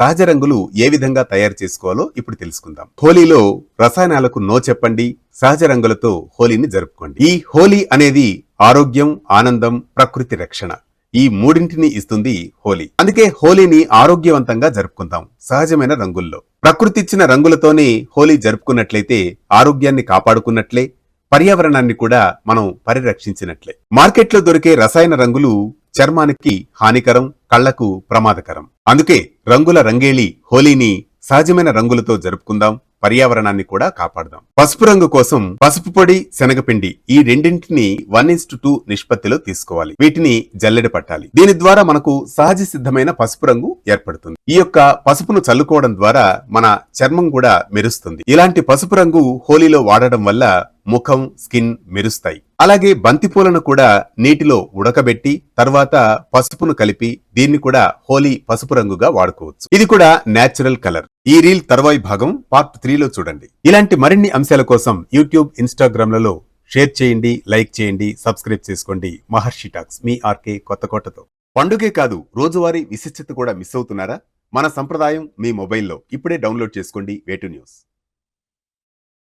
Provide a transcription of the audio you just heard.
సహజ రంగులు ఏ విధంగా తయారు చేసుకోవాలో ఇప్పుడు తెలుసుకుందాం. హోలీలో రసాయనాలకు నో చెప్పండి, సహజ రంగులతో హోలీని జరుపుకోండి. ఈ హోలీ అనేది ఆరోగ్యం, ఆనందం, ప్రకృతి రక్షణ ఈ మూడింటిని ఇస్తుంది హోలీ. అందుకే హోలీని ఆరోగ్యవంతంగా జరుపుకుందాం. సహజమైన రంగుల్లో ప్రకృతి ఇచ్చిన రంగులతోనే హోలీ జరుపుకున్నట్లయితే ఆరోగ్యాన్ని కాపాడుకున్నట్లే, పర్యావరణాన్ని కూడా మనం పరిరక్షించినట్లే. మార్కెట్లో దొరికే రసాయన రంగులు చర్మానికి హానికరం, కళ్లకు ప్రమాదకరం. అందుకే రంగుల రంగేళి హోలీని సహజమైన రంగులతో జరుపుకుందాం, పర్యావరణాన్ని కూడా కాపాడదాం. పసుపు రంగు కోసం పసుపు పొడి, శనగపిండి ఈ రెండింటిని 1:2 నిష్పత్తిలో తీసుకోవాలి. వీటిని జల్లెడ పట్టాలి. దీని ద్వారా మనకు సహజ సిద్ధమైన పసుపు రంగు ఏర్పడుతుంది. ఈ యొక్క పసుపును చల్లుకోవడం ద్వారా మన చర్మం కూడా మెరుస్తుంది. ఇలాంటి పసుపు రంగు హోలీలో వాడడం వల్ల ముఖం, స్కిన్ మెరుస్తాయి. అలాగే బంతిపూలను కూడా నీటిలో ఉడకబెట్టి తర్వాత పసుపును కలిపి దీన్ని కూడా హోలీ పసుపు రంగుగా వాడుకోవచ్చు. ఇది కూడా నేచురల్ కలర్. ఈ రీల్ తర్వాయి భాగం పార్ట్ 3లో చూడండి. ఇలాంటి మరిన్ని అంశాల కోసం యూట్యూబ్, ఇన్స్టాగ్రామ్లలో షేర్ చేయండి, లైక్ చేయండి, సబ్స్క్రైబ్ చేసుకోండి. మహర్షి టాక్స్ మీ ఆర్కే కొత్తకోటతో. పండుగే కాదు, రోజువారీ విశిష్టత కూడా మిస్ అవుతున్నారా? మన సంప్రదాయం మీ మొబైల్లో ఇప్పుడే డౌన్లోడ్ చేసుకోండి. వేటు న్యూస్.